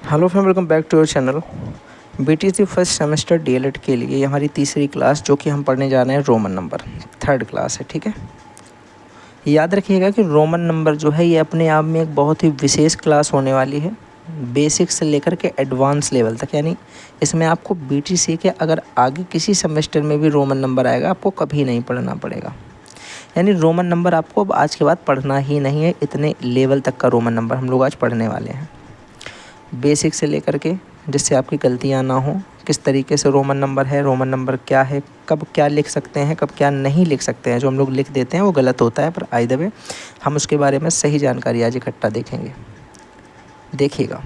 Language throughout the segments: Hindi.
Hello friend, welcome back to your channel. BTC first semester DElEd के लिए ये हमारी तीसरी क्लास जो कि हम पढ़ने जा रहे हैं रोमन नंबर, थर्ड क्लास है। ठीक है, याद रखिएगा कि रोमन नंबर जो है ये अपने आप में एक बहुत ही विशेष क्लास होने वाली है, बेसिक से लेकर के एडवांस लेवल तक। यानी इसमें आपको बीटीसी के अगर आगे किसी सेमेस्टर में भी रोमन नंबर आएगा आपको कभी नहीं पढ़ना पड़ेगा। यानी रोमन नंबर आपको अब आज के बाद पढ़ना ही नहीं है। इतने लेवल तक का रोमन नंबर हम लोग आज पढ़ने वाले हैं, बेसिक से लेकर के, जिससे आपकी गलतियां ना हो। किस तरीके से रोमन नंबर है, रोमन नंबर क्या है, कब क्या लिख सकते हैं, कब क्या नहीं लिख सकते हैं। जो हम लोग लिख देते हैं वो गलत होता है, पर आई द वे हम उसके बारे में सही जानकारी आज इकट्ठा देखेंगे। देखिएगा,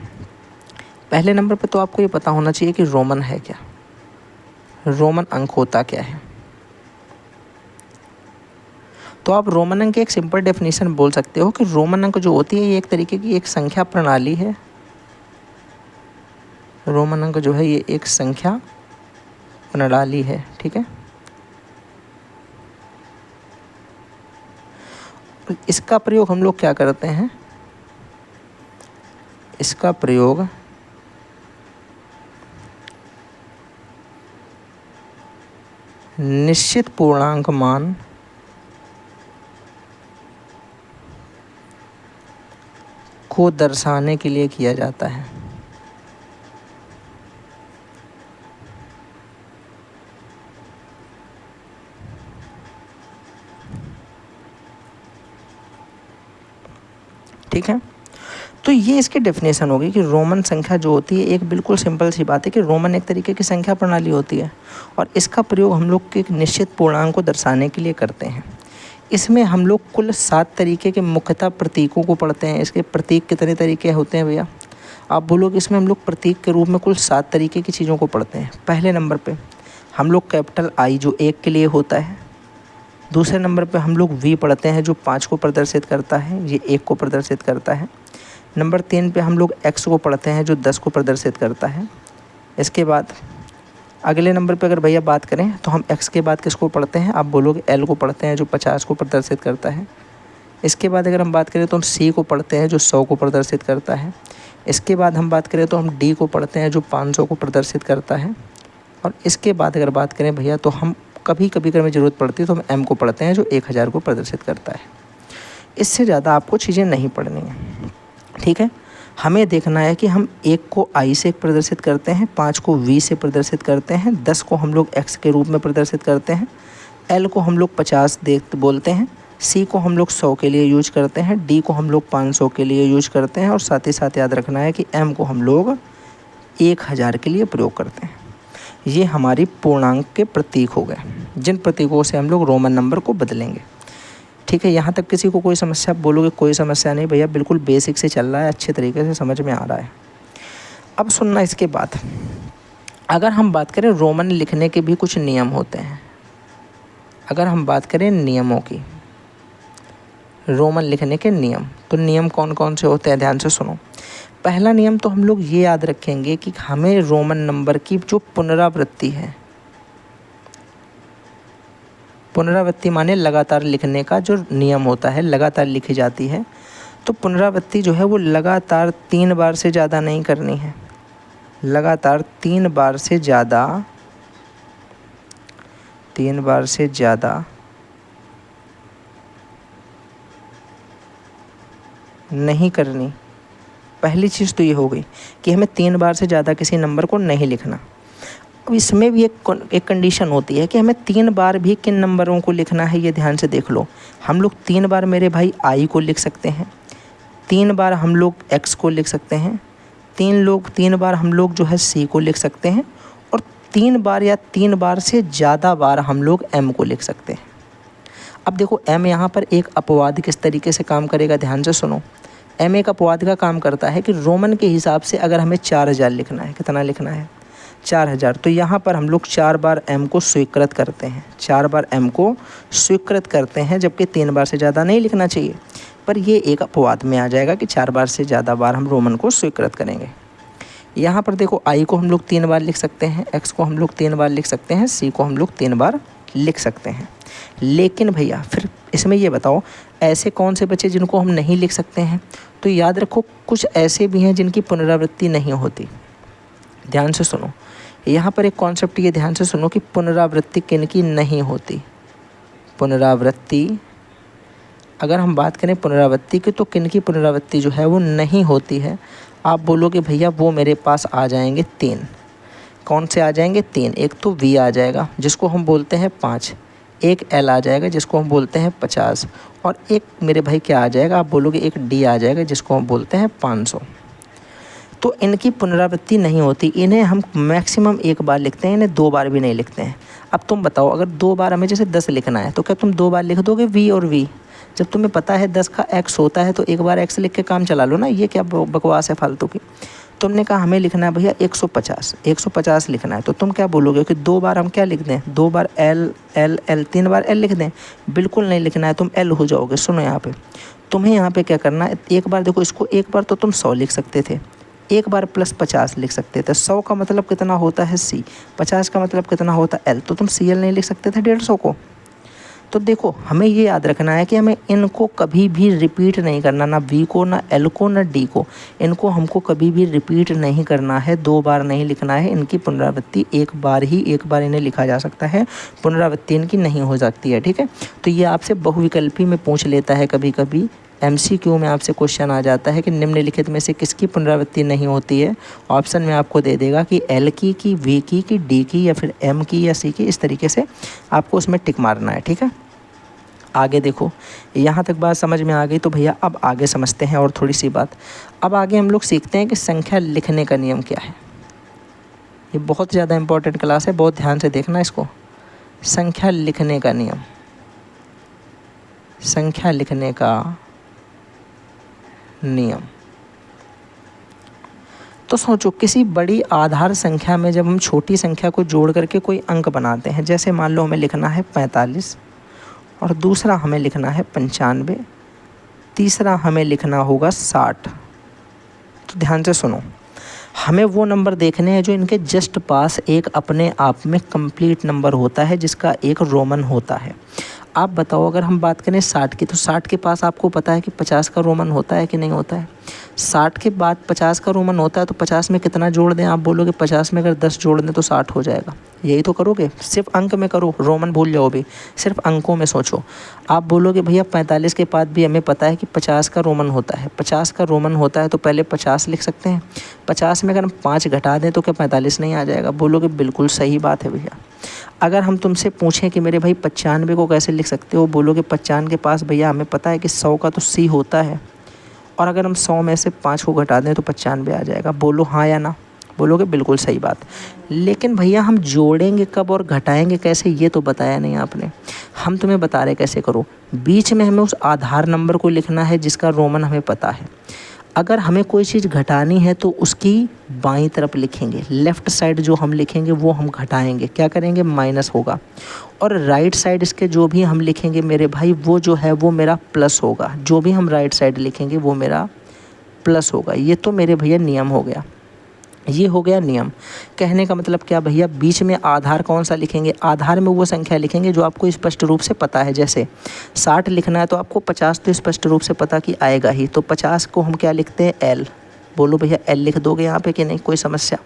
पहले नंबर पे तो आपको ये पता होना चाहिए कि रोमन है क्या, रोमन अंक होता क्या है। तो आप रोमन अंक की एक सिंपल डेफिनेशन बोल सकते हो कि रोमन अंक जो होती है ये एक तरीके की एक संख्या प्रणाली है। रोमन अंक जो है ये एक संख्या प्रणाली है। ठीक है, इसका प्रयोग हम लोग क्या करते हैं, इसका प्रयोग निश्चित पूर्णांक मान को दर्शाने के लिए किया जाता है। ठीक है, तो ये इसकी डेफिनेशन होगी कि रोमन संख्या जो होती है, एक बिल्कुल सिंपल सी बात है कि रोमन एक तरीके की संख्या प्रणाली होती है और इसका प्रयोग हम लोग के एक निश्चित पूर्णांक को दर्शाने के लिए करते हैं। इसमें हम लोग कुल 7 तरीके के मुख्यतः प्रतीकों को पढ़ते हैं। इसके प्रतीक कितने तरीके होते हैं भैया, आप बोलोगे इसमें हम लोग प्रतीक के रूप में कुल 7 तरीके की चीज़ों को पढ़ते हैं। पहले नंबर पे हम लोग कैपिटल आई जो 1 के लिए होता है। दूसरे नंबर पे हम लोग वी पढ़ते हैं जो 5 को प्रदर्शित करता है, ये 1 को प्रदर्शित करता है। नंबर 3 पे हम लोग एक्स को पढ़ते हैं जो 10 को प्रदर्शित करता है। इसके बाद अगले नंबर पे अगर भैया बात करें तो हम एक्स के बाद किसको पढ़ते हैं, आप बोलोगे एल को पढ़ते हैं जो 50 को प्रदर्शित करता है। इसके बाद अगर हम बात करें तो हम सी को पढ़ते हैं जो 100 को प्रदर्शित करता है। इसके बाद हम बात करें तो हम डी को पढ़ते हैं जो 500 को प्रदर्शित करता है। और इसके बाद अगर बात करें भैया तो हम कभी कभी अगर हमें ज़रूरत पड़ती है तो हम एम को पढ़ते हैं जो 1000 को प्रदर्शित करता है। इससे ज़्यादा आपको चीज़ें नहीं पढ़नी हैं। ठीक है, हमें देखना है कि हम 1 को आई से प्रदर्शित करते हैं, 5 को वी से प्रदर्शित करते हैं, 10 को हम लोग एक्स के रूप में प्रदर्शित करते हैं, एल को हम लोग 50 बोलते हैं, सी को हम लोग 100 के लिए यूज करते हैं, डी को हम लोग 500 के लिए यूज करते हैं और साथ ही साथ याद रखना है कि एम को हम लोग 1000 के लिए प्रयोग करते हैं। ये हमारी पूर्णांक के प्रतीक हो गए, जिन प्रतीकों से हम लोग रोमन नंबर को बदलेंगे। ठीक है, यहाँ तक किसी को कोई समस्या, बोलोगे कोई समस्या नहीं भैया, बिल्कुल बेसिक से चल रहा है, अच्छे तरीके से समझ में आ रहा है। अब सुनना इसके बाद, अगर हम बात करें रोमन लिखने के भी कुछ नियम होते हैं। अगर हम बात करें नियमों की, रोमन लिखने के नियम, तो नियम कौन कौन से होते हैं, ध्यान से सुनो। पहला नियम तो हम लोग ये याद रखेंगे कि हमें रोमन नंबर की जो पुनरावृत्ति है, पुनरावृत्ति माने लगातार लिखने का जो नियम होता है, लगातार लिखी जाती है, तो पुनरावृत्ति जो है वो लगातार 3 बार से ज़्यादा नहीं करनी है। लगातार 3 बार से ज़्यादा, 3 बार से ज़्यादा नहीं करनी। पहली चीज़ तो ये हो गई कि हमें 3 बार से ज़्यादा किसी नंबर को नहीं लिखना। अब इसमें भी एक कंडीशन होती है कि हमें 3 बार भी किन नंबरों को लिखना है, ये ध्यान से देख लो। हम लोग 3 बार मेरे भाई आई को लिख सकते हैं, 3 बार हम लोग एक्स को लिख सकते हैं, 3 बार हम लोग जो है सी को लिख सकते हैं और 3 बार या 3 बार से ज़्यादा बार हम लोग एम को लिख सकते हैं। अब देखो एम यहाँ पर एक अपवाद किस तरीके से काम करेगा, ध्यान से सुनो। एम एक अपवाद का काम करता है कि रोमन के हिसाब से अगर हमें 4000 लिखना है, कितना लिखना है, 4000, तो यहाँ पर हम लोग 4 बार एम को स्वीकृत करते हैं, 4 बार एम को स्वीकृत करते हैं, जबकि 3 बार से ज़्यादा नहीं लिखना चाहिए। पर ये एक अपवाद में आ जाएगा कि 4 बार से ज़्यादा बार हम रोमन को स्वीकृत करेंगे। यहाँ पर देखो आई को हम लोग 3 बार लिख सकते हैं, एक्स को हम लोग 3 बार लिख सकते हैं, सी को हम लोग 3 बार लिख सकते हैं। लेकिन भैया फिर इसमें ये बताओ ऐसे कौन से बचे जिनको हम नहीं लिख सकते हैं? तो याद रखो कुछ ऐसे भी हैं जिनकी पुनरावृत्ति नहीं होती। ध्यान से सुनो, यहाँ पर एक कॉन्सेप्ट ये ध्यान से सुनो कि पुनरावृत्ति किनकी नहीं होती। पुनरावृत्ति, अगर हम बात करें पुनरावृत्ति की तो किनकी पुनरावृत्ति जो है वो नहीं होती है? आप बोलोगे भैया वो मेरे पास आ जाएंगे 3। कौन से आ जाएंगे? 3। एक तो V आ जाएगा जिसको हम बोलते हैं 5, एक L आ जाएगा जिसको हम बोलते हैं 50, और एक मेरे भाई क्या आ जाएगा? आप बोलोगे एक D आ जाएगा जिसको हम बोलते हैं 500। तो इनकी पुनरावृत्ति नहीं होती, इन्हें हम मैक्सिमम एक बार लिखते हैं, इन्हें 2 बार भी नहीं लिखते हैं। अब तुम बताओ अगर 2 बार हमें जैसे 10 लिखना है तो क्या तुम 2 बार लिख दोगे V और V? जब तुम्हें पता है 10 का x होता है तो एक बार x लिख के काम चला लो ना। ये क्या बकवास है फालतू की। तुमने कहा हमें लिखना है भैया 150 लिखना है, तो तुम क्या बोलोगे कि 2 बार हम क्या लिख दें? 2 बार L L L 3 बार L लिख दें? बिल्कुल नहीं लिखना है, तुम L हो जाओगे। सुनो यहाँ पे तुम्हें यहाँ पे क्या करना है, एक बार देखो इसको, एक बार तो तुम 100 लिख सकते थे, एक बार प्लस 50 लिख सकते थे। 100 का मतलब कितना होता है C, 50 का मतलब कितना होता है L, तो तुम CL नहीं लिख सकते थे 150 को। तो देखो हमें ये याद रखना है कि हमें इनको कभी भी रिपीट नहीं करना, ना V को, ना L को, ना D को। इनको हमको कभी भी रिपीट नहीं करना है, 2 बार नहीं लिखना है। इनकी पुनरावृत्ति एक बार इन्हें लिखा जा सकता है, पुनरावृत्ति इनकी नहीं हो सकती है। ठीक है, तो ये आपसे बहुविकल्पी में पूछ लेता है कभी कभी। MCQ में आपसे क्वेश्चन आ जाता है कि निम्नलिखित में से किसकी पुनरावृत्ति नहीं होती है। ऑप्शन में आपको दे देगा कि L की V की D की, या फिर M की या C की। इस तरीके से आपको उसमें टिक मारना है। ठीक है, आगे देखो, यहाँ तक बात समझ में आ गई तो भैया अब आगे समझते हैं और थोड़ी सी बात। अब आगे हम लोग सीखते हैं कि संख्या लिखने का नियम क्या है। ये बहुत ज़्यादा इम्पोर्टेंट क्लास है, बहुत ध्यान से देखना इसको। संख्या लिखने का नियम, संख्या लिखने का नियम। तो सोचो किसी बड़ी आधार संख्या में जब हम छोटी संख्या को जोड़ करके कोई अंक बनाते हैं, जैसे मान लो हमें लिखना है 45 और दूसरा हमें लिखना है 95, तीसरा हमें लिखना होगा 60। तो ध्यान से सुनो, हमें वो नंबर देखने हैं जो इनके जस्ट पास एक अपने आप में कंप्लीट नंबर होता है जिसका एक रोमन होता है। आप बताओ अगर हम बात करें 60 की, तो 60 के पास आपको पता है कि 50 का रोमन होता है कि नहीं होता है? 60 के बाद 50 का रोमन होता है, तो 50 में कितना जोड़ दें? आप बोलोगे 50 में अगर 10 जोड़ दें तो 60 हो जाएगा। यही तो करोगे, सिर्फ अंक में करो, रोमन भूल जाओ भी, सिर्फ अंकों में सोचो। आप बोलोगे भैया 45 के बाद भी हमें पता है कि 50 का रोमन होता है, 50 का रोमन होता है तो पहले 50 लिख सकते हैं। 50 में अगर हम 5 घटा दें तो क्या 45 नहीं आ जाएगा? बोलोगे बिल्कुल सही बात है भैया। अगर हम तुमसे पूछें कि मेरे भाई 95 को कैसे लिख सकते हो, बोलोगे 95 के पास भैया हमें पता है कि 100 का तो C होता है, और अगर हम 100 में से 5 को घटा दें तो 95 आ जाएगा। बोलो हाँ या ना? बोलोगे बिल्कुल सही बात। लेकिन भैया हम जोड़ेंगे कब और घटाएंगे कैसे, ये तो बताया नहीं आपने। हम तुम्हें बता रहे कैसे करो। बीच में हमें उस आधार नंबर को लिखना है जिसका रोमन हमें पता है। अगर हमें कोई चीज़ घटानी है तो उसकी बाईं तरफ लिखेंगे, लेफ़्ट साइड जो हम लिखेंगे वो हम घटाएंगे, क्या करेंगे? माइनस होगा। और राइट साइड इसके जो भी हम लिखेंगे मेरे भाई वो जो है वो मेरा प्लस होगा। जो भी हम राइट साइड लिखेंगे वो मेरा प्लस होगा। ये तो मेरे भैया नियम हो गया, ये हो गया नियम। कहने का मतलब क्या भैया, बीच में आधार कौन सा लिखेंगे? आधार में वो संख्या लिखेंगे जो आपको स्पष्ट रूप से पता है। जैसे 60 लिखना है तो आपको 50 तो स्पष्ट रूप से पता कि आएगा ही, तो 50 को हम क्या लिखते हैं? L। बोलो भैया L लिख दोगे यहाँ पे कि नहीं? कोई समस्या?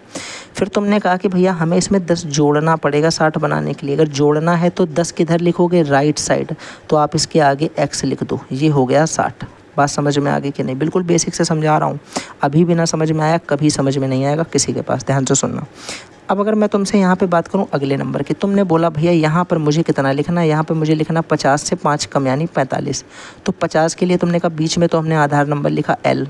फिर तुमने कहा कि भैया हमें इसमें 10 जोड़ना पड़ेगा 60 बनाने के लिए। अगर जोड़ना है तो 10 किधर लिखोगे? राइट साइड, तो आप इसके आगे x लिख दो। ये हो गया 60। बात समझ में आ गई कि नहीं? बिल्कुल बेसिक से समझा रहा हूँ। अभी भी ना समझ में आया, कभी समझ में नहीं आएगा किसी के पास। ध्यान से सुनना। अब अगर मैं तुमसे यहाँ पे बात करूँ अगले नंबर की, तुमने बोला भैया यहाँ पर मुझे कितना लिखना है? यहाँ पे मुझे लिखना 50 से 5 कम यानी 45। तो 50 के लिए तुमने कहा बीच में तो हमने आधार नंबर लिखा L।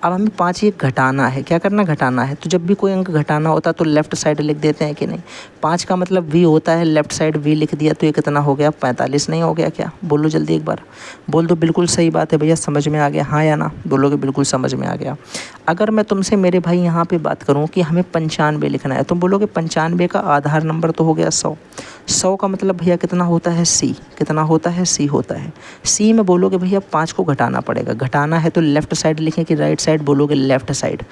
अब हमें 5 ये घटाना है। क्या करना? घटाना है। तो जब भी कोई अंक घटाना होता है तो लेफ़्ट साइड लिख देते हैं कि नहीं? 5 का मतलब V होता है, लेफ़्ट साइड V लिख दिया तो ये कितना हो गया? 45 नहीं हो गया क्या? बोलो जल्दी एक बार, बोल दो बिल्कुल सही बात है भैया। समझ में आ गया हाँ या ना? बोलोगे बिल्कुल समझ में आ गया। अगर मैं तुमसे मेरे भाई यहाँ पे बात करूँ कि हमें 95 लिखना है, तुम बोलोगे 95 का आधार नंबर तो हो गया 100। 100 का मतलब भैया कितना होता है? C। कितना होता है? C होता है। C में बोलोगे भैया 5 को घटाना पड़ेगा। घटाना है तो लेफ़्ट साइड लिखें कि राइट साइड साइड बोलोगे लेफ़्ट साइड।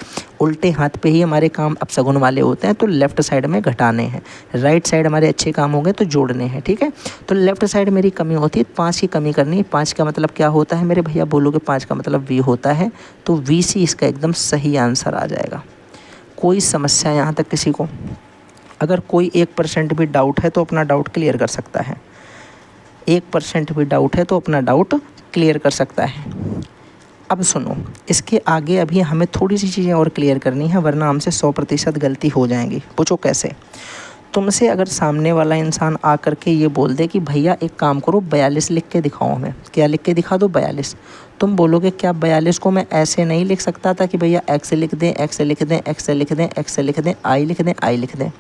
उल्टे हाथ पे ही हमारे काम अपशगुन वाले होते हैं, तो लेफ़्ट साइड में घटाने हैं। राइट साइड हमारे अच्छे काम हो गए तो जोड़ने हैं, ठीक है। तो लेफ़्ट साइड मेरी कमी होती है, 5 की कमी करनी है। 5 का मतलब क्या होता है मेरे भैया, बोलोगे 5 का मतलब वी होता है, तो वी सी इसका एकदम सही आंसर आ जाएगा। कोई समस्या यहाँ तक किसी को? अगर कोई 1% भी डाउट है तो अपना डाउट क्लियर कर सकता है। 1% भी डाउट है तो अपना डाउट क्लियर कर सकता है। अब सुनो, इसके आगे अभी हमें थोड़ी सी चीज़ें और क्लियर करनी है, वरना हमसे 100% गलती हो जाएंगी। पूछो कैसे? तुमसे अगर सामने वाला इंसान आ कर के ये बोल दे कि भैया एक काम करो 42 लिख के दिखाओ हमें, क्या लिख के दिखा दो 42। तुम बोलोगे क्या 42 को मैं ऐसे नहीं लिख सकता था कि भैया एक्स लिख दें, एक्स लिख दें, एक्स लिख दें, एक्स लिख दें, आई लिख दें, आई लिख दें?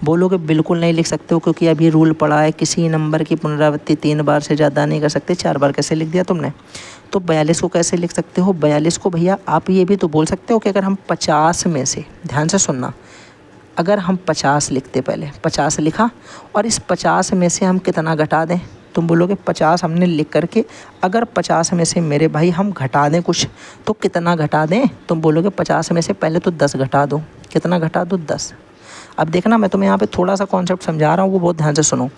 बोलोगे बिल्कुल नहीं लिख सकते हो, क्योंकि अब ये रूल पड़ा है किसी नंबर की पुनरावृत्ति 3 बार से ज़्यादा नहीं कर सकते। 4 बार कैसे लिख दिया तुमने? तो 42 को कैसे लिख सकते हो? 42 को भैया आप ये भी तो बोल सकते हो कि अगर हम 50 में से, ध्यान से सुनना, अगर हम 50 लिखते, पहले 50 लिखा और इस 50 में से हम कितना घटा दें? तुम बोलोगे 50 हमने लिख करके अगर 50 में से मेरे भाई हम घटा दें कुछ, तो कितना घटा दें? तुम बोलोगे 50 में से पहले तो 10 घटा दो। कितना घटा दो? 10। अब देखना, मैं तुम्हें यहाँ पे थोड़ा सा कॉन्सेप्ट समझा रहा हूँ, वो बहुत ध्यान से सुनो।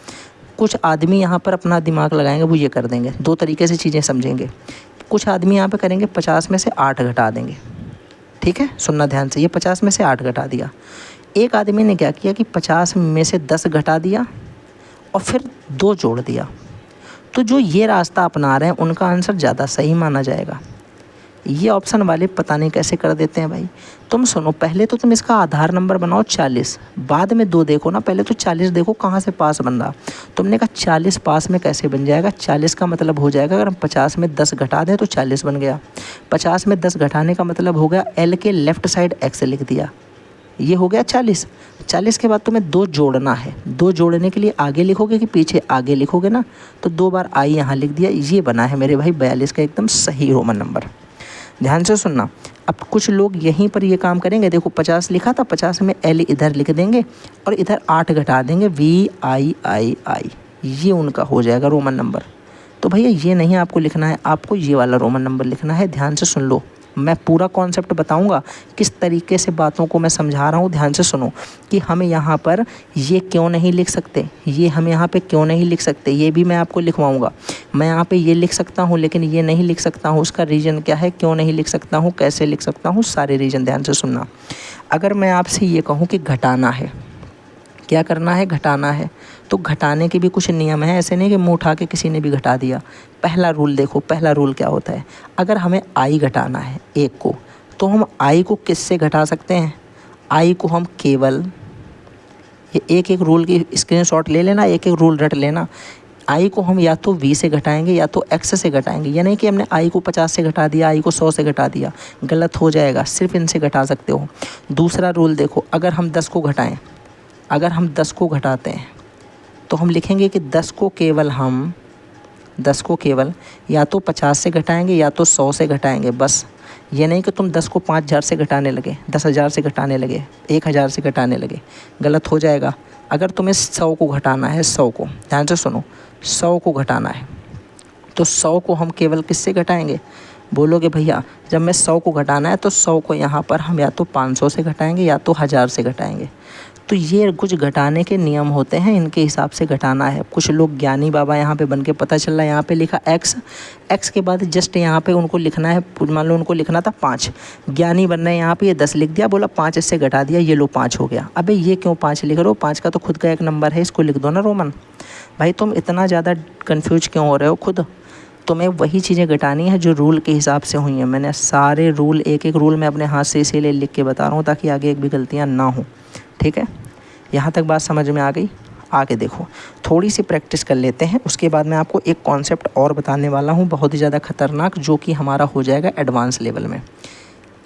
कुछ आदमी यहाँ पर अपना दिमाग लगाएंगे, वो ये कर देंगे, 2 तरीके से चीज़ें समझेंगे। कुछ आदमी यहाँ पे करेंगे 50 में से 8 घटा देंगे, ठीक है, सुनना ध्यान से। ये 50 में से 8 घटा दिया। एक आदमी ने क्या किया कि 50 में से 10 घटा दिया और फिर 2 जोड़ दिया। तो जो ये रास्ता अपना रहे हैं उनका आंसर ज़्यादा सही माना जाएगा। ये ऑप्शन वाले पता नहीं कैसे कर देते हैं भाई। तुम सुनो, पहले तो तुम इसका आधार नंबर बनाओ 40, बाद में 2 देखो ना, पहले तो 40 देखो कहाँ से पास बन रहा। तुमने कहा 40 पास में कैसे बन जाएगा? 40 का मतलब हो जाएगा, अगर हम 50 में 10 घटा दें तो 40 बन गया। 50 में 10 घटाने का मतलब हो गया एल के लेफ़्ट साइड एक्स लिख दिया, ये हो गया 40। 40 के बाद तुम्हें 2 जोड़ना है। 2 जोड़ने के लिए आगे लिखोगे कि पीछे? आगे लिखोगे ना, तो 2 बार आई यहाँ लिख दिया। ये बना है मेरे भाई 42 का एकदम सही रोमन नंबर। ध्यान से सुनना। अब कुछ लोग यहीं पर ये काम करेंगे, देखो 50 लिखा था, 50 में एल इधर लिख देंगे और इधर 8 घटा देंगे, वी आई आई आई, ये उनका हो जाएगा रोमन नंबर। तो भैया ये नहीं आपको लिखना है, आपको ये वाला रोमन नंबर लिखना है। ध्यान से सुन लो, मैं पूरा कॉन्सेप्ट बताऊंगा, किस तरीके से बातों को मैं समझा रहा हूँ। ध्यान से सुनो कि हम यहाँ पर ये क्यों नहीं लिख सकते, ये हम यहाँ पे क्यों नहीं लिख सकते, ये भी मैं आपको लिखवाऊंगा। मैं यहाँ पे ये लिख सकता हूँ लेकिन ये नहीं लिख सकता हूँ, उसका रीज़न क्या है, क्यों नहीं लिख सकता हूँ, कैसे लिख सकता हूँ, सारे रीज़न ध्यान से सुनना। अगर मैं आपसे ये कहूँ कि घटाना है, क्या करना है? घटाना है, तो घटाने के भी कुछ नियम हैं, ऐसे नहीं कि मुँह उठा के किसी ने भी घटा दिया। पहला रूल देखो, पहला रूल क्या होता है? अगर हमें आई घटाना है 1 को, तो हम आई को किससे घटा सकते हैं? आई को हम केवल, ये एक रूल की स्क्रीनशॉट ले लेना, एक रूल रट लेना। आई को हम या तो वी से घटाएंगे या तो एक्स से घटाएंगे। ये नहीं कि हमने आई को 50 से घटा दिया, आई को 100 से घटा दिया, गलत हो जाएगा। सिर्फ इनसे घटा सकते हो। दूसरा रूल देखो, अगर हम 10 को घटाएँ, अगर हम 10 को घटाते हैं तो हम लिखेंगे कि 10 को केवल या तो 50 से घटाएंगे या तो 100 से घटाएंगे, बस। ये नहीं कि तुम 10 को 5000 से घटाने लगे, 10,000 से घटाने लगे, 1000 से घटाने लगे, गलत हो जाएगा। अगर तुम्हें 100 को घटाना है, 100 को, ध्यान से सुनो, 100 को घटाना है तो 100 को हम केवल किससे घटाएंगे? बोलोगे भैया जब मैं 100 को घटाना है तो 100 को यहाँ पर हम या तो 500 से घटाएंगे या तो 1000 से घटाएंगे। तो ये कुछ घटाने के नियम होते हैं, इनके हिसाब से घटाना है। कुछ लोग ज्ञानी बाबा यहाँ पे बन के, पता चल रहा है यहाँ पे लिखा एक्स के बाद जस्ट यहाँ पे उनको लिखना है, मान लो उनको लिखना था 5, ज्ञानी बन रहे हैं, यहाँ पे ये 10 लिख दिया, बोला 5 इससे घटा दिया, ये लो 5 हो गया। अबे ये क्यों 5 लिख रहे हो? 5 का तो खुद का एक नंबर है, इसको लिख दो ना रोमन। भाई तुम इतना ज़्यादा कन्फ्यूज क्यों हो रहे हो? खुद तुम्हें वही चीज़ें घटानी है जो रूल के हिसाब से हुई हैं। मैंने सारे रूल, एक रूल मैं अपने हाथ से इसीलिए लिख के बता रहा हूँ ताकि आगे एक भी गलतियाँ ना हो, ठीक है? यहाँ तक बात समझ में आ गई? आगे देखो, थोड़ी सी प्रैक्टिस कर लेते हैं, उसके बाद मैं आपको एक कॉन्सेप्ट और बताने वाला हूँ, बहुत ही ज़्यादा खतरनाक, जो कि हमारा हो जाएगा एडवांस लेवल में।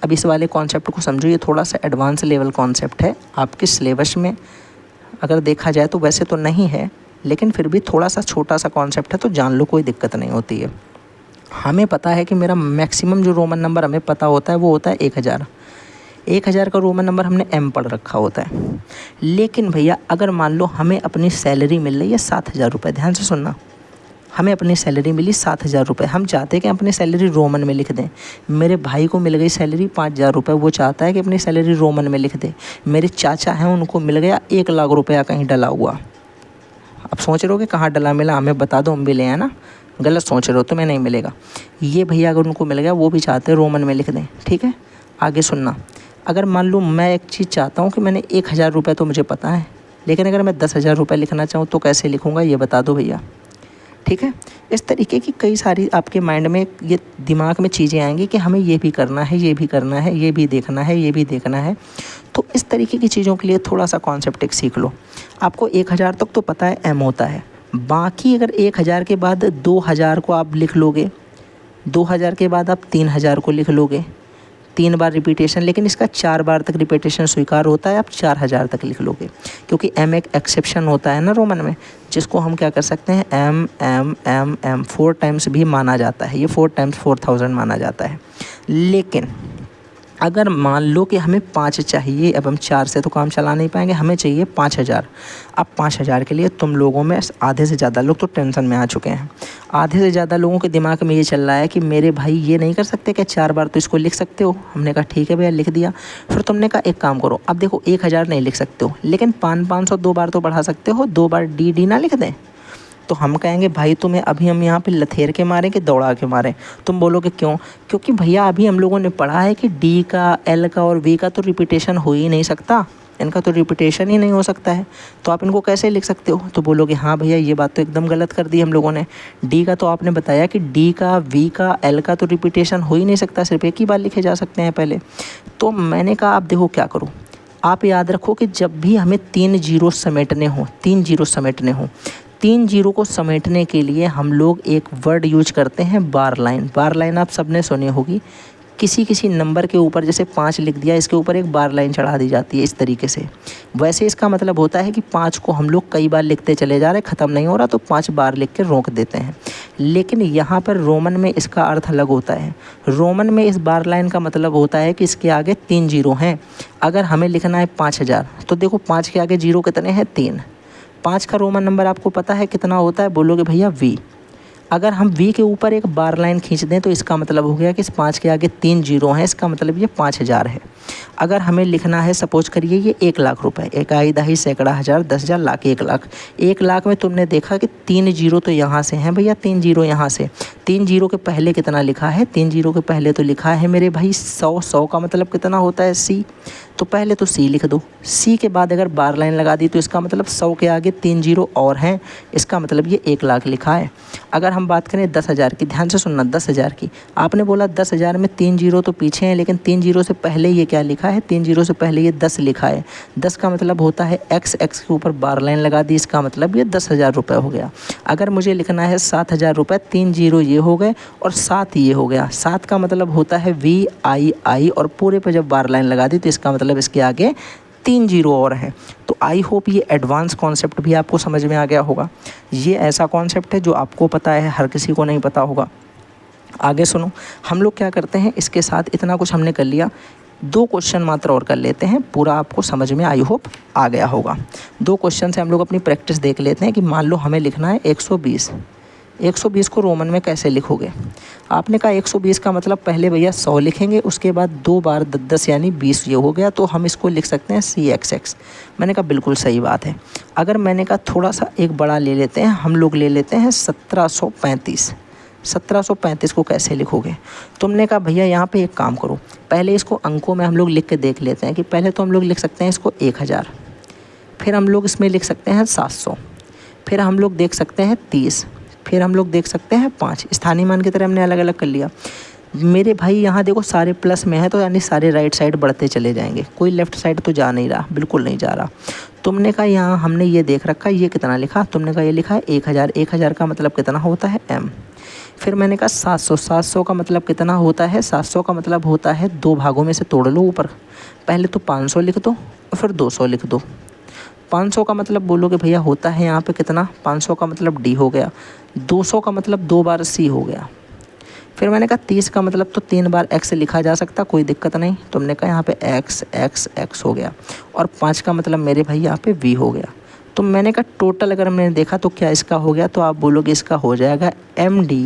अब इस वाले कॉन्सेप्ट को समझो, ये थोड़ा सा एडवांस लेवल कॉन्सेप्ट है। आपके सिलेबस में अगर देखा जाए तो वैसे तो नहीं है, लेकिन फिर भी थोड़ा सा छोटा सा कॉन्सेप्ट है, तो जान लो, कोई दिक्कत नहीं होती है। हमें पता है कि मेरा मैक्सिमम जो रोमन नंबर हमें पता होता है वो होता है 1000। 1000 का रोमन नंबर हमने एम पढ़ रखा होता है। लेकिन भैया अगर मान लो हमें अपनी सैलरी मिल रही है 7000 रुपये, ध्यान से सुनना, हमें अपनी सैलरी मिली 7,000 रुपये, हम चाहते हैं कि अपनी सैलरी रोमन में लिख दें। मेरे भाई को मिल गई सैलरी 5,000 रुपये, वो चाहता है कि अपनी सैलरी रोमन में लिख दे। मेरे चाचा हैं, उनको मिल गया 1,00,000 रुपया कहीं डला हुआ। अब सोच रहे हो कि कहाँ डला मिला, हमें बता दो, हम भी ले आए ना। गलत सोच रहे हो, तुम्हें नहीं मिलेगा। ये भैया अगर उनको मिल गया, वो भी चाहते हैं रोमन में लिख दें, ठीक है। आगे सुनना, अगर मान लो मैं एक चीज़ चाहता हूँ कि मैंने 1,000 रुपये तो मुझे पता है, लेकिन अगर मैं 10,000 रुपये लिखना चाहूँ तो कैसे लिखूँगा, ये बता दो भैया, ठीक है। इस तरीके की कई सारी आपके माइंड में, ये दिमाग में चीज़ें आएंगी कि हमें ये भी करना है, ये भी करना है, ये भी देखना है, ये भी देखना है। तो इस तरीके की चीज़ों के लिए थोड़ा सा कॉन्सेप्ट एक सीख लो। आपको 1,000 तक तो पता है एम होता है, बाकी अगर 1,000 के बाद 2,000 को आप लिख लोगे, 2,000 के बाद आप 3,000 को लिख लोगे, 3 बार रिपीटेशन, लेकिन इसका 4 बार तक रिपीटेशन स्वीकार होता है, आप 4,000 तक लिख लोगे, क्योंकि एम एक एक्सेप्शन होता है ना रोमन में, जिसको हम क्या कर सकते हैं, M M M M 4 times भी माना जाता है, ये 4 टाइम्स 4,000 माना जाता है। लेकिन अगर मान लो कि हमें 5 चाहिए, अब हम 4 से तो काम चला नहीं पाएंगे, हमें चाहिए 5,000। अब 5,000 के लिए तुम लोगों में आधे से ज़्यादा लोग तो टेंशन में आ चुके हैं। आधे से ज़्यादा लोगों के दिमाग में ये चल रहा है कि मेरे भाई ये नहीं कर सकते क्या, 4 बार तो इसको लिख सकते हो। हमने कहा ठीक है भैया, लिख दिया। फिर तुमने कहा एक काम करो, अब देखो 1,000 नहीं लिख सकते हो, लेकिन 500 2 बार तो बढ़ा सकते हो, 2 बार डी डी ना लिख दें। तो हम कहेंगे भाई तुम्हें अभी हम यहाँ पे लथेर के मारें कि दौड़ा के मारें। तुम बोलोगे क्यों, क्योंकि भैया अभी हम लोगों ने पढ़ा है कि डी का, एल का और वी का तो रिपीटेशन हो ही नहीं सकता, इनका तो रिपीटेशन ही नहीं हो सकता है, तो आप इनको कैसे लिख सकते हो। तो बोलोगे हाँ भैया ये बात तो एकदम गलत कर दी हम लोगों ने। डी का तो आपने बताया कि डी का, वी का, एल का तो रिपीटेशन हो ही नहीं सकता, सिर्फ एक ही बार लिखे जा सकते हैं पहले। तो मैंने कहा आप देखो क्या करो, आप याद रखो कि जब भी हमें 3 जीरो समेटने हों, 3 जीरो समेटने हों, 3 जीरो को समेटने के लिए हम लोग एक वर्ड यूज करते हैं, बार लाइन। बार लाइन आप सबने सुनी होगी, किसी किसी नंबर के ऊपर जैसे 5 लिख दिया, इसके ऊपर एक बार लाइन चढ़ा दी जाती है इस तरीके से। वैसे इसका मतलब होता है कि 5 को हम लोग कई बार लिखते चले जा रहे, ख़त्म नहीं हो रहा, तो 5 बार लिख के रोक देते हैं। लेकिन यहाँ पर रोमन में इसका अर्थ अलग होता है। रोमन में इस बार लाइन का मतलब होता है कि इसके आगे 3 जीरो हैं। अगर हमें लिखना है 5,000, तो देखो 5 के आगे जीरो कितने हैं, 3। 5 का रोमन नंबर आपको पता है कितना होता है, बोलोगे भैया वी। अगर हम वी के ऊपर एक बार लाइन खींच दें तो इसका मतलब हो गया कि इस 5 के आगे 3 जीरो हैं, इसका मतलब ये 5,000 है। अगर हमें लिखना है, सपोज करिए ये 1,00,000 रुपये, इकाई, दहाई, सैकड़ा, हज़ार, 10,000, लाख, 1,00,000। 1,00,000 में तुमने देखा कि 3 जीरो तो यहाँ से हैं भैया, 3 जीरो यहाँ से। 3 जीरो के पहले कितना लिखा है, 3 जीरो के पहले तो लिखा है मेरे भाई 100। 100 का मतलब कितना होता है, सी। तो पहले तो सी लिख दो। सी के बाद अगर बार लाइन लगा दी तो इसका मतलब 100 के आगे 3 जीरो और हैं, इसका मतलब ये 1,00,000 लिखा है। अगर हम बात करें 10,000 की, ध्यान से सुनना, 10,000 की, आपने बोला 10,000 में 3 जीरो तो पीछे हैं, लेकिन 3 जीरो से पहले ये क्या लिखा है, 3 जीरो से पहले ये 10 लिखा है। 10 का मतलब होता है एक्स, एक्स के ऊपर बार लाइन लगा दी, इसका मतलब ये 10,000 रुपये हो गया। अगर मुझे लिखना है 7,000 रुपये, 3 जीरो ये हो गए और 7 ये हो गया। 7 का मतलब होता है वी आई आई, और पूरे पे जब बार लाइन लगा दी तो इसका मतलब इसके आगे 3 जीरो और हैं। तो आई होप ये एडवांस कॉन्सेप्ट भी आपको समझ में आ गया होगा। ये ऐसा कॉन्सेप्ट है जो आपको पता है, हर किसी को नहीं पता होगा। आगे सुनो, हम लोग क्या करते हैं, इसके साथ इतना कुछ हमने कर लिया, 2 क्वेश्चन मात्र और कर लेते हैं, पूरा आपको समझ में आई होप आ गया होगा। 2 क्वेश्चन से हम लोग अपनी प्रैक्टिस देख लेते हैं कि मान लो हमें लिखना है 120। 120 को रोमन में कैसे लिखोगे। आपने कहा 120 का मतलब पहले भैया 100 लिखेंगे, उसके बाद 2 बार 10 यानी 20 ये हो गया, तो हम इसको लिख सकते हैं CXX। मैंने कहा बिल्कुल सही बात है। अगर मैंने कहा थोड़ा सा एक बड़ा ले लेते हैं, हम लोग ले लेते हैं 1735। 1735 को कैसे लिखोगे। तुमने कहा भैया यहाँ पे एक काम करो, पहले इसको अंकों में हम लोग लिख के देख लेते हैं कि पहले तो हम लोग लिख सकते हैं इसको 1,000, फिर हम लोग इसमें लिख सकते हैं 700, फिर हम लोग देख सकते हैं 30, फिर हम लोग देख सकते हैं 5। स्थानीय मान की तरह हमने अलग अलग कर लिया। मेरे भाई यहाँ देखो सारे प्लस में है, तो यानी सारे राइट साइड बढ़ते चले जाएंगे, कोई लेफ़्ट साइड तो जा नहीं रहा, बिल्कुल नहीं जा रहा। तुमने कहा यहाँ हमने ये देख रखा, ये कितना लिखा, तुमने कहा ये लिखा है 1,000। 1,000 का मतलब कितना होता है, M। फिर मैंने कहा 700। 700 का मतलब कितना होता है, 700 का मतलब होता है 2 भागों में से तोड़ लो ऊपर, पहले तो 500 लिख दो और फिर 200 लिख दो। 500 का मतलब बोलोगे भैया होता है यहाँ पे कितना, 500 का मतलब D हो गया, 200 का मतलब 2 बार C हो गया। फिर मैंने कहा 30 का मतलब तो 3 बार X लिखा जा सकता, कोई दिक्कत नहीं। तुमने कहा यहाँ पे X X X हो गया, और 5 का मतलब मेरे भाई यहाँ पे V हो गया। तो मैंने कहा टोटल अगर मैंने देखा तो क्या इसका हो गया, तो आप बोलोगे इसका हो जाएगा MD/CCXXV।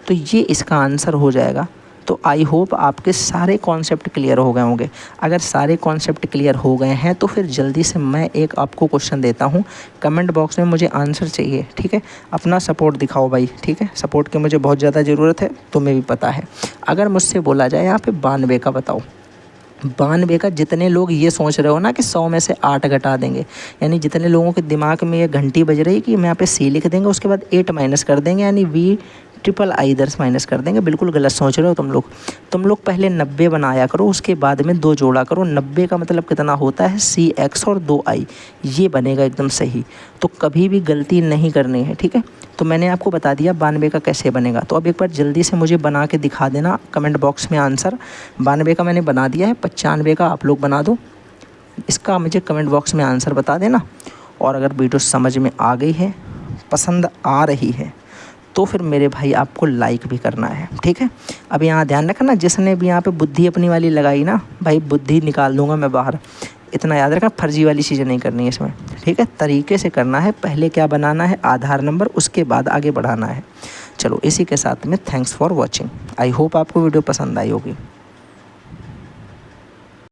तो ये इसका आंसर हो जाएगा। तो आई होप आपके सारे कॉन्सेप्ट क्लियर हो गए होंगे। अगर सारे कॉन्सेप्ट क्लियर हो गए हैं तो फिर जल्दी से मैं एक आपको क्वेश्चन देता हूँ, कमेंट बॉक्स में मुझे आंसर चाहिए, ठीक है। अपना सपोर्ट दिखाओ भाई, ठीक है। सपोर्ट की मुझे बहुत ज़्यादा ज़रूरत है, तुम्हें भी पता है। अगर मुझसे बोला जाए यहाँ पे 92 का बताओ, 92 का जितने लोग ये सोच रहे हो ना कि 100 में से 8 घटा देंगे, यानी जितने लोगों के दिमाग में ये घंटी बज रही है कि मैं यहाँ पे C लिख देंगे, उसके बाद 8 माइनस कर देंगे, यानी VII इधर से माइनस कर देंगे, बिल्कुल गलत सोच रहे हो तुम लोग पहले 90 बनाया करो, उसके बाद में 2 जोड़ा करो। 90 का मतलब कितना होता है, CX और 2I, ये बनेगा एकदम सही। तो कभी भी गलती नहीं करनी है, ठीक है। तो मैंने आपको बता दिया 92 का कैसे बनेगा। तो अब एक बार जल्दी से मुझे बना के दिखा देना कमेंट बॉक्स में आंसर। 92 का मैंने बना दिया है, 95 का आप लोग बना दो। इसका मुझे कमेंट बॉक्स में आंसर बता देना। और अगर वीडियो समझ में आ गई है, पसंद आ रही है, तो फिर मेरे भाई आपको लाइक भी करना है, ठीक है। अब यहाँ ध्यान रखना, जिसने भी यहाँ पे बुद्धि अपनी वाली लगाई ना भाई, बुद्धि निकाल दूंगा मैं बाहर। इतना याद रखना, फर्जी वाली चीज़ें नहीं करनी है इसमें, ठीक है। तरीके से करना है। पहले क्या बनाना है, आधार नंबर, उसके बाद आगे बढ़ाना है। चलो इसी के साथ में thanks for watching. I hope आपको वीडियो पसंद आई होगी।